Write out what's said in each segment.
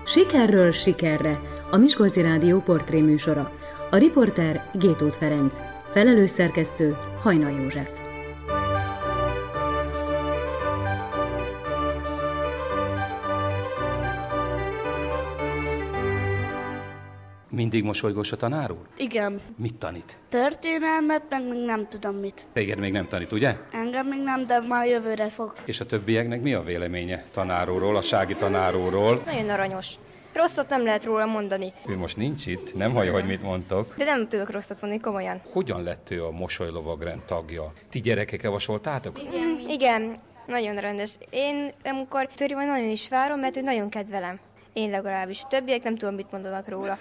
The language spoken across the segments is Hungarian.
Sikerről sikerre, a Miskolci Rádió portréműsora. A riporter Gétóth Ferenc, felelős szerkesztő Hajnal József. Mindig mosolygós a tanár úr? Igen. Mit tanít? Történelmet, meg még nem tudom mit. Téged még nem tanít, ugye? Engem még nem, de már jövőre fog. És a többieknek mi a véleménye tanár úrról, a Sági tanár úrról? Nagyon aranyos. Rosszat nem lehet róla mondani. Ő most nincs itt, nem hallja, hogy mit mondtok. De nem tudok rosszat mondani, komolyan. Hogyan lett ő a mosolylovagrend tagja? Ti gyerekek javasoltátok? Igen, nagyon rendes. Én amikor Töri van, nagyon is várom, mert ő nagyon kedvelem. Én legalábbis. A többiek nem tudom, mit mondanak róla.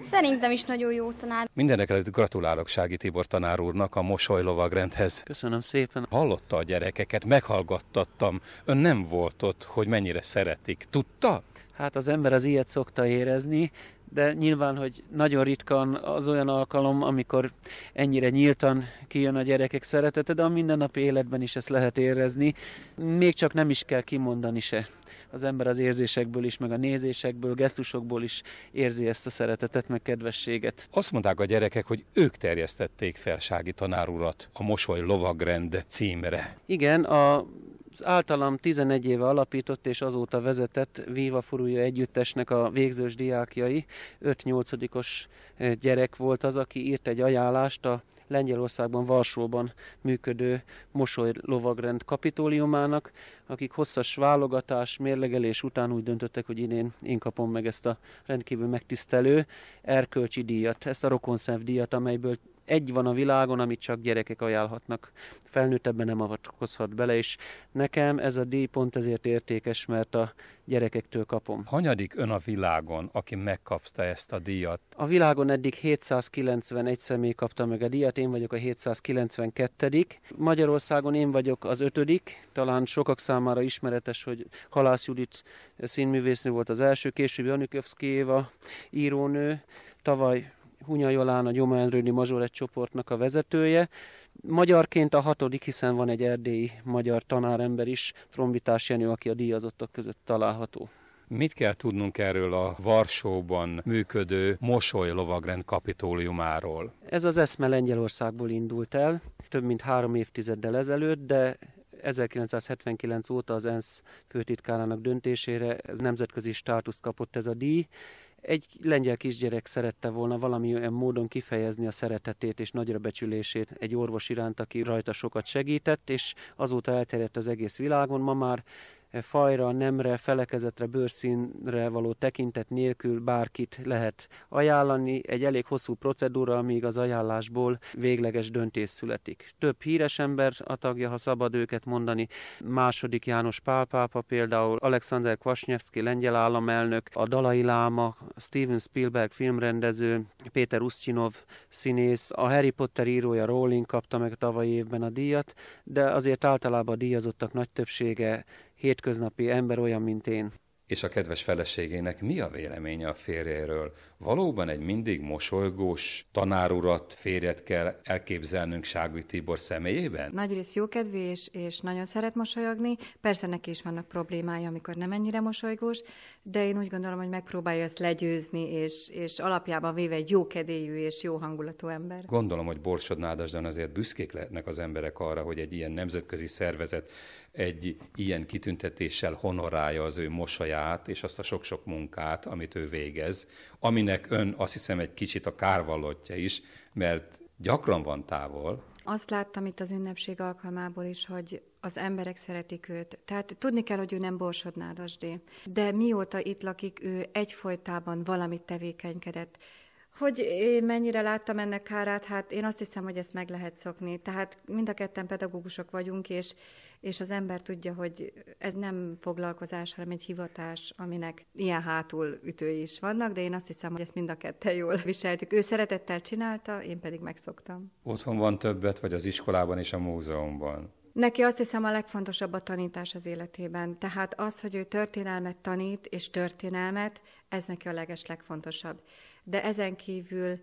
Szerintem is nagyon jó tanár. Mindenekelőtt gratulálok Sági Tibor tanár úrnak a mosolylovagrendhez. Köszönöm szépen. Hallotta a gyerekeket, meghallgattattam. Ön nem volt ott, hogy mennyire szeretik. Tudta? Hát az ember az ilyet szokta érezni, de nyilván, hogy nagyon ritkán az olyan alkalom, amikor ennyire nyíltan kijön a gyerekek szeretete, de a mindennapi életben is ezt lehet érezni. Még csak nem is kell kimondani se. Az ember az érzésekből is, meg a nézésekből, gesztusokból is érzi ezt a szeretetet, meg kedvességet. Azt mondták a gyerekek, hogy ők terjesztették fel Sági tanár urat a Mosoly lovagrend címre. Igen, az általam 11 éve alapított és azóta vezetett Viva Furulja együttesnek a végzős diákjai, 5-8-os gyerek volt az, aki írt egy ajánlást a Lengyelországban, Varsóban működő Mosoly lovagrend kapitóliumának, akik hosszas válogatás, mérlegelés után úgy döntöttek, hogy én kapom meg ezt a rendkívül megtisztelő erkölcsi díjat, ezt a rokonszerv díjat, amelyből egy van a világon, amit csak gyerekek ajánlhatnak. Felnőtt ebben nem avatkozhat bele, és nekem ez a díj pont ezért értékes, mert a gyerekektől kapom. Hanyadik ön a világon, aki megkapta ezt a díjat? A világon eddig 791 személy kapta meg a díjat, én vagyok a 792. Magyarországon én vagyok az 5. Talán sokak számára ismeretes, hogy Halász Judit színművésznő volt az első, később Janikowski Éva írónő, tavaly Hunya Jolán, a Gyoma Endrőni Mazsorett csoportnak a vezetője. Magyarként a 6., hiszen van egy erdélyi magyar tanárember is, Trombitás Jenő, aki a díjazottak között található. Mit kell tudnunk erről a Varsóban működő Mosoly lovagrend kapitóliumáról? Ez az eszme Lengyelországból indult el, több mint 3 évtizeddel ezelőtt, de 1979 óta az ENSZ főtitkárának döntésére ez nemzetközi státuszt kapott ez a díj. Egy lengyel kisgyerek szerette volna valamilyen módon kifejezni a szeretetét és nagyra becsülését egy orvos iránt, aki rajta sokat segített, és azóta elterjedt az egész világon. Ma már fajra, nemre, felekezetre, bőrszínre való tekintet nélkül bárkit lehet ajánlani. Egy elég hosszú procedúra, amíg az ajánlásból végleges döntés születik. Több híres ember a tagja, ha szabad őket mondani. II. János Pál pápa például, Alexander Kvasnyevszki lengyel államelnök, a Dalai Láma, Steven Spielberg filmrendező, Péter Usztyinov színész, a Harry Potter írója Rowling kapta meg tavalyi évben a díjat, de azért általában a díjazottak nagy többsége hétköznapi ember olyan, mint én. És a kedves feleségének mi a véleménye a férjéről? Valóban egy mindig mosolygós tanárurat, férjet kell elképzelnünk Sági Tibor személyében? Nagyrészt jókedvű és nagyon szeret mosolyogni. Persze neki is vannak problémája, amikor nem ennyire mosolygós, de én úgy gondolom, hogy megpróbálja ezt legyőzni, és alapjában véve egy jókedélyű és jó hangulatú ember. Gondolom, hogy Borsod-Nádasdon azért büszkék lehetnek az emberek arra, hogy egy ilyen nemzetközi szervezet egy ilyen kitüntetéssel honorálja az ő mosolyát, és azt a sok-sok munkát, amit ő végez, aminek ön azt hiszem egy kicsit a kárvallottja is, mert gyakran van távol. Azt láttam itt az ünnepség alkalmából is, hogy az emberek szeretik őt. Tehát tudni kell, hogy ő nem Borsod-Nádasdé. De mióta itt lakik, ő egyfolytában valamit tevékenykedett. Hogy én mennyire láttam ennek kárát, hát én azt hiszem, hogy ezt meg lehet szokni. Tehát mind a ketten pedagógusok vagyunk, és az ember tudja, hogy ez nem foglalkozás, hanem egy hivatás, aminek ilyen hátulütői is vannak, de én azt hiszem, hogy ezt mind a ketten jól viseltük. Ő szeretettel csinálta, én pedig megszoktam. Otthon van többet, vagy az iskolában és a múzeumban? Neki azt hiszem a legfontosabb a tanítás az életében. Tehát az, hogy ő történelmet tanít, és történelmet, ez neki a legfontosabb. De ezen kívül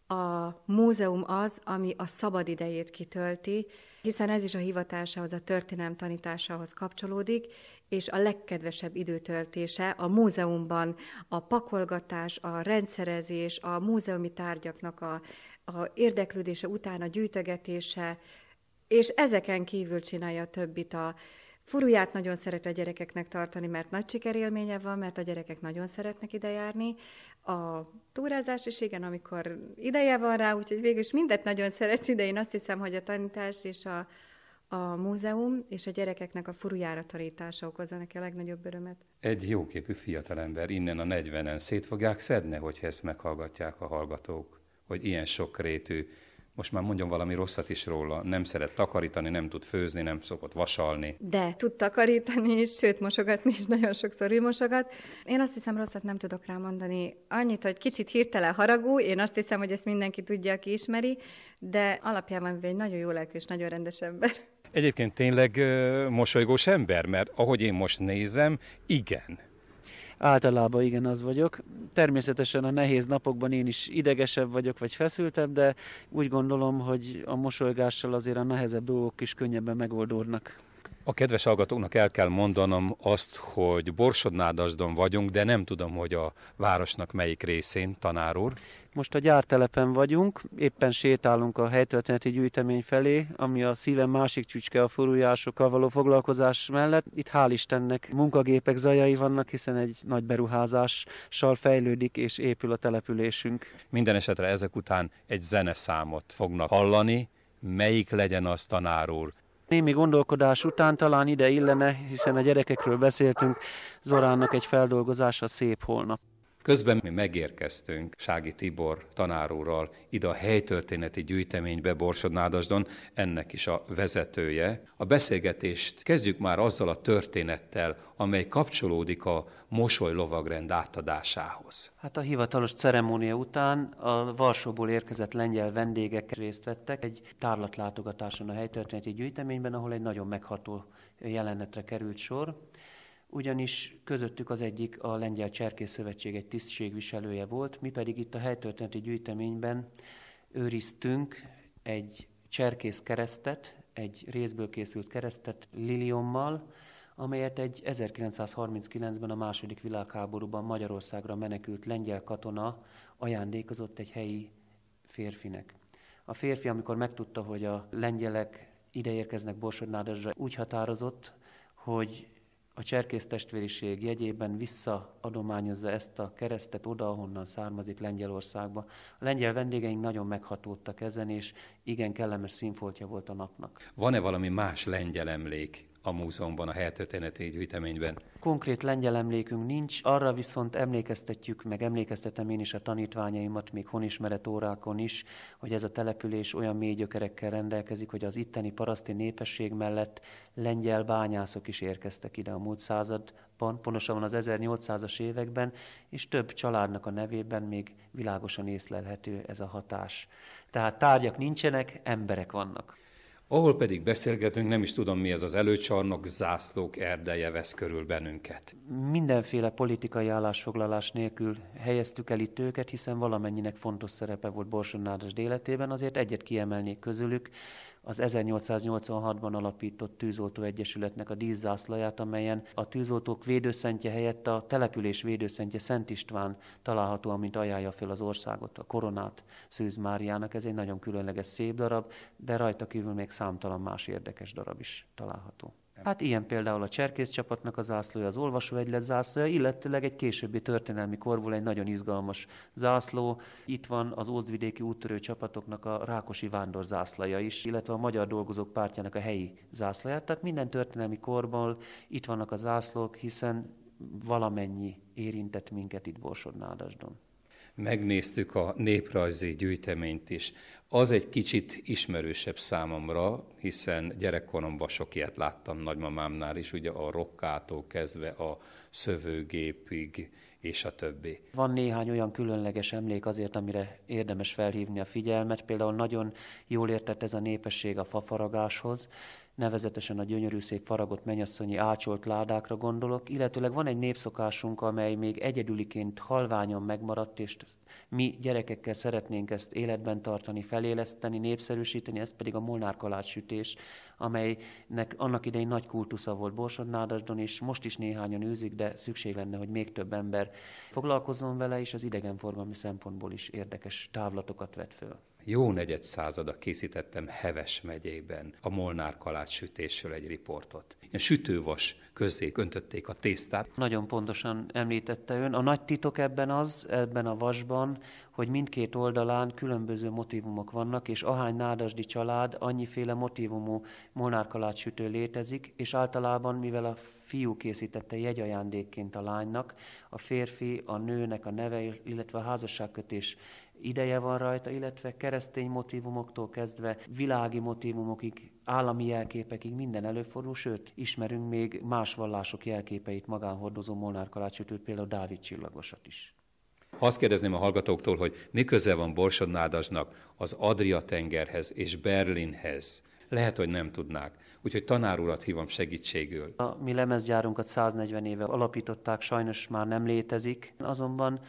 A múzeum az, ami a szabad idejét kitölti, hiszen ez is a hivatásához, a történelem tanításához kapcsolódik, és a legkedvesebb időtöltése a múzeumban a pakolgatás, a rendszerezés, a múzeumi tárgyaknak a érdeklődése után a gyűjtögetése, és ezeken kívül csinálja a többit. A furuját nagyon szeret a gyerekeknek tartani, mert nagy sikerélménye van, mert a gyerekek nagyon szeretnek ide járni. A túrázás is igen, amikor ideje van rá, úgyhogy végül is mindent nagyon szeret, de én azt hiszem, hogy a tanítás és a múzeum és a gyerekeknek a furujára tanítása okozza neki a legnagyobb örömet. Egy jóképű fiatalember innen a 40-en szét fogják szedni, hogyha ezt meghallgatják a hallgatók, hogy ilyen sokrétű, most már mondjon valami rosszat is róla, nem szeret takarítani, nem tud főzni, nem szokott vasalni. De tud takarítani is, sőt mosogatni is, nagyon sokszor ő mosogat. Én azt hiszem, rosszat nem tudok rá mondani. Annyit, hogy kicsit hirtelen haragú, én azt hiszem, hogy ezt mindenki tudja, aki ismeri, de alapjában egy nagyon jó lelkű és nagyon rendes ember. Egyébként tényleg mosolygós ember, mert ahogy én most nézem, igen. Általában igen, az vagyok. Természetesen a nehéz napokban én is idegesebb vagyok, vagy feszültebb, de úgy gondolom, hogy a mosolygással azért a nehezebb dolgok is könnyebben megoldódnak. A kedves hallgatóknak el kell mondanom azt, hogy Borsod-Nádasdon vagyunk, de nem tudom, hogy a városnak melyik részén, tanár úr. Most a gyártelepen vagyunk, éppen sétálunk a helytörténeti gyűjtemény felé, ami a szívem másik csücske a furujásokkal való foglalkozás mellett. Itt hál' Istennek munkagépek zajai vannak, hiszen egy nagy beruházással fejlődik és épül a településünk. Minden esetre ezek után egy zeneszámot fognak hallani. Melyik legyen az, tanár úr? Némi gondolkodás után talán ide illene, hiszen a gyerekekről beszéltünk, Zoránnak egy feldolgozása Szép holnap. Közben mi megérkeztünk Sági Tibor tanár úrral ide a helytörténeti gyűjteménybe Borsod-Nádasdon, ennek is a vezetője. A beszélgetést kezdjük már azzal a történettel, amely kapcsolódik a Mosoly lovagrend átadásához. Hát a hivatalos ceremónia után a Varsóból érkezett lengyel vendégek részt vettek egy tárlatlátogatáson a helytörténeti gyűjteményben, ahol egy nagyon megható jelenetre került sor. Ugyanis közöttük az egyik a Lengyel Cserkész Szövetség egy tisztségviselője volt, mi pedig itt a helytörténeti gyűjteményben őriztünk egy cserkész keresztet, egy részből készült keresztet liliommal, amelyet egy 1939-ben a II. Világháborúban Magyarországra menekült lengyel katona ajándékozott egy helyi férfinek. A férfi, amikor megtudta, hogy a lengyelek ide érkeznek Borsod-Nádasdra, úgy határozott, hogy a cserkész testvériség jegyében visszaadományozza ezt a keresztet oda, ahonnan származik, Lengyelországba. A lengyel vendégeink nagyon meghatódtak ezen, és igen kellemes színfoltja volt a napnak. Van-e valami más lengyel emlék a múzeumban, a helytörténeti gyűjteményben? Konkrét lengyel emlékünk nincs, arra viszont emlékeztetjük, meg emlékeztetem én is a tanítványaimat, még honismeret órákon is, hogy ez a település olyan mély gyökerekkel rendelkezik, hogy az itteni paraszti népesség mellett lengyel bányászok is érkeztek ide a múlt században, pontosabban az 1800-as években, és több családnak a nevében még világosan észlelhető ez a hatás. Tehát tárgyak nincsenek, emberek vannak. Ahol pedig beszélgetünk, nem is tudom mi ez az előcsarnok, zászlók erdeje vesz körül bennünket. Mindenféle politikai állásfoglalás nélkül helyeztük el itt őket, hiszen valamennyinek fontos szerepe volt Borsod-Nádasd életében, azért egyet kiemelnék közülük, az 1886-ban alapított Tűzoltó Egyesületnek a díszzászlaját, amelyen a tűzoltók védőszentje helyett a település védőszentje Szent István található, amint ajánlja fel az országot, a koronát Szűz Máriának. Ez egy nagyon különleges szép darab, de rajta kívül még számtalan más érdekes darab is található. Hát ilyen például a cserkész csapatnak a zászlója, az olvasóegylet zászlója, illetőleg egy későbbi történelmi korból egy nagyon izgalmas zászló. Itt van az ózdvidéki úttörő csapatoknak a Rákosi Vándor zászlaja is, illetve a Magyar Dolgozók Pártjának a helyi zászlaját. Tehát minden történelmi korból itt vannak a zászlók, hiszen valamennyi érintett minket itt Borsod-Nádasdon. Megnéztük a néprajzi gyűjteményt is. Az egy kicsit ismerősebb számomra, hiszen gyerekkoromban sok ilyet láttam nagymamámnál is, ugye a rokkától kezdve a szövőgépig és a többi. Van néhány olyan különleges emlék azért, amire érdemes felhívni a figyelmet. Például nagyon jól értett ez a népesség a fafaragáshoz. nevezetesen a gyönyörű szép faragott mennyasszonyi ácsolt ládákra gondolok, illetőleg van egy népszokásunk, amely még egyedüliként halványan megmaradt, és mi gyerekekkel szeretnénk ezt életben tartani, feléleszteni, népszerűsíteni, ez pedig a molnárkalácssütés, amelynek annak idején nagy kultusza volt Borsod-Nádasdon, és most is néhányan űzik, de szükség lenne, hogy még több ember foglalkozzon vele, és az idegenforgalmi szempontból is érdekes távlatokat vet föl. Jó negyed százada készítettem Heves megyében a molnár kalácssütésről egy riportot. Ilyen sütővas közzé öntötték a tésztát. Nagyon pontosan említette ön. A nagy titok ebben a vasban, hogy mindkét oldalán különböző motívumok vannak, és ahány nádasdi család, annyiféle motívumú molnárkalácssütő létezik, és általában, mivel a fiú készítette jegyajándékként a lánynak, a férfi, a nőnek a neve, illetve a házasságkötés ideje van rajta, illetve keresztény motívumoktól kezdve világi motívumokig, állami jelképekig minden előfordul, sőt, ismerünk még más vallások jelképeit magánhordozó molnárkalácssütőt, például Dávid csillagosat is. Azt kérdezném a hallgatóktól, hogy mi köze van Borsod-Nádasdnak az Adria-tengerhez és Berlinhez. Lehet, hogy nem tudnák. Úgyhogy tanár urat hívom segítségül. A mi lemezgyárunkat 140 éve alapították, sajnos már nem létezik, azonban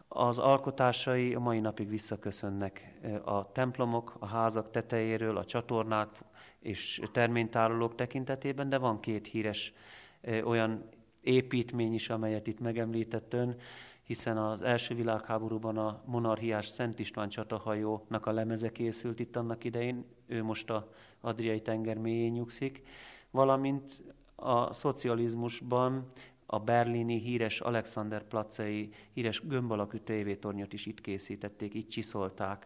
az alkotásai a mai napig visszaköszönnek a templomok, a házak tetejéről, a csatornák és terménytárolók tekintetében, de van két híres olyan építmény is, amelyet itt megemlített ön, hiszen az első világháborúban a monarchiás Szent István csatahajónak a lemeze készült itt annak idején, ő most az Adriai tenger mélyén nyugszik, valamint a szocializmusban a berlini híres Alexanderplatzei híres gömb alakú tévétornyot is itt készítették, itt csiszolták.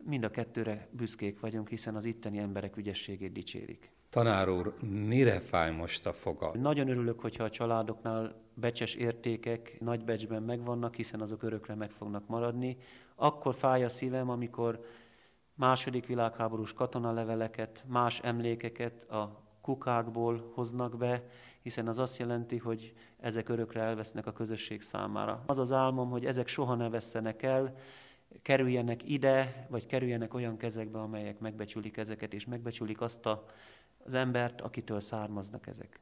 Mind a kettőre büszkék vagyunk, hiszen az itteni emberek ügyességét dicsérik. Tanár úr, mire fáj most a foga? Nagyon örülök, hogyha a családoknál becses értékek nagy becsben megvannak, hiszen azok örökre meg fognak maradni. Akkor fáj a szívem, amikor második világháborús katonaleveleket, más emlékeket a kukákból hoznak be, hiszen az azt jelenti, hogy ezek örökre elvesznek a közösség számára. Az az álmom, hogy ezek soha ne vesszenek el, kerüljenek ide, vagy kerüljenek olyan kezekbe, amelyek megbecsülik ezeket, és megbecsülik azt az embert, akitől származnak ezek.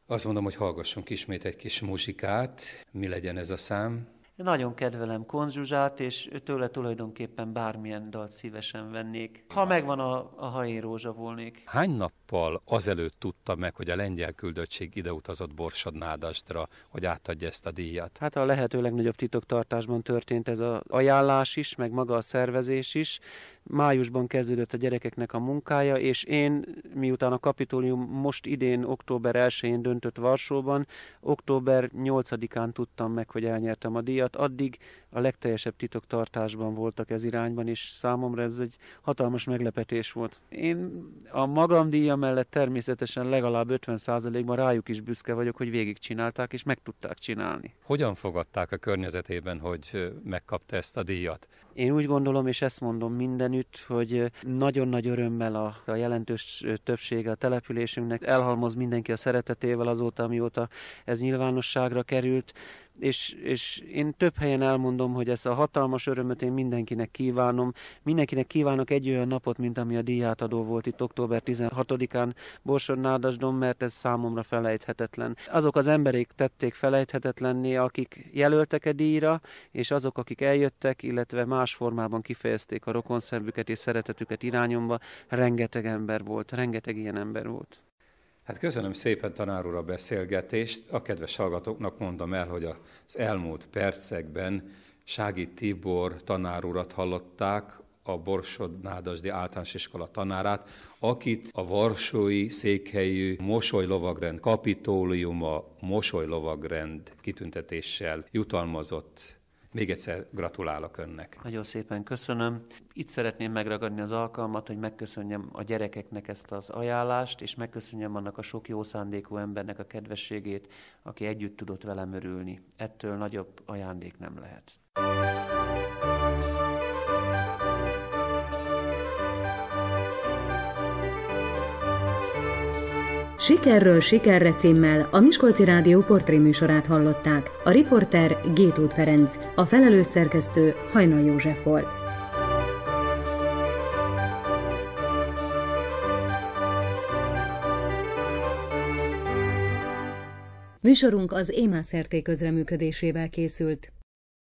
Azt mondom, hogy hallgassunk ismét egy kis muzsikát. Mi legyen ez a szám? Nagyon kedvelem Konz Zsuzsát, és tőle tulajdonképpen bármilyen dalt szívesen vennék. Ha megvan a Hajé Rózsa volnék. Hány nappal azelőtt tudta meg, hogy a lengyel küldöttség ideutazott Borsod-Nádasdra, hogy átadja ezt a díjat? Hát a lehető legnagyobb titoktartásban történt ez az ajánlás is, meg maga a szervezés is. Májusban kezdődött a gyerekeknek a munkája, és én, miután a Kapitolium most idén, október 1-én döntött Varsóban, október 8-án tudtam meg, hogy elnyertem a díjat. Addig a legteljesebb titoktartásban voltak ez irányban, és számomra ez egy hatalmas meglepetés volt. Én a magam díja mellett természetesen legalább 50%-ban rájuk is büszke vagyok, hogy végigcsinálták, és meg tudták csinálni. Hogyan fogadták a környezetében, hogy megkapta ezt a díjat? Én úgy gondolom, és ezt mondom mindenütt, hogy nagyon nagy örömmel a jelentős többsége a településünknek elhalmoz mindenki a szeretetével azóta, amióta ez nyilvánosságra került, és én több helyen elmondom, hogy ezt a hatalmas örömöt én mindenkinek kívánom. Mindenkinek kívánok egy olyan napot, mint ami a díjátadó volt itt október 16-án Borsod-Nádasdon, mert ez számomra felejthetetlen. Azok az emberek tették felejthetetlenné, akik jelöltek a díjra, és azok, akik eljöttek, illetve más formában kifejezték a rokonszervüket és szeretetüket irányomba, rengeteg ember volt, rengeteg ilyen ember volt. Hát köszönöm szépen, tanár úr, a beszélgetést. A kedves hallgatóknak mondom el, hogy az elmúlt percekben Sági Tibor tanár urat hallották, a Borsod-Nádasdi Általános Iskola tanárát, akit a varsói székhelyű Mosoly lovagrend kapitóliuma Mosoly lovagrend kitüntetéssel jutalmazott. Még egyszer gratulálok önnek. Nagyon szépen köszönöm. Itt szeretném megragadni az alkalmat, hogy megköszönjem a gyerekeknek ezt az ajánlást, és megköszönjem annak a sok jó szándékú embernek a kedvességét, aki együtt tudott velem örülni. Ettől nagyobb ajándék nem lehet. Sikerről sikerre címmel a Miskolci Rádió portréműsorát hallották. A riporter Gétót Ferenc, a felelős szerkesztő Hajnal József volt. Műsorunk az EMA-szerté közreműködésével készült.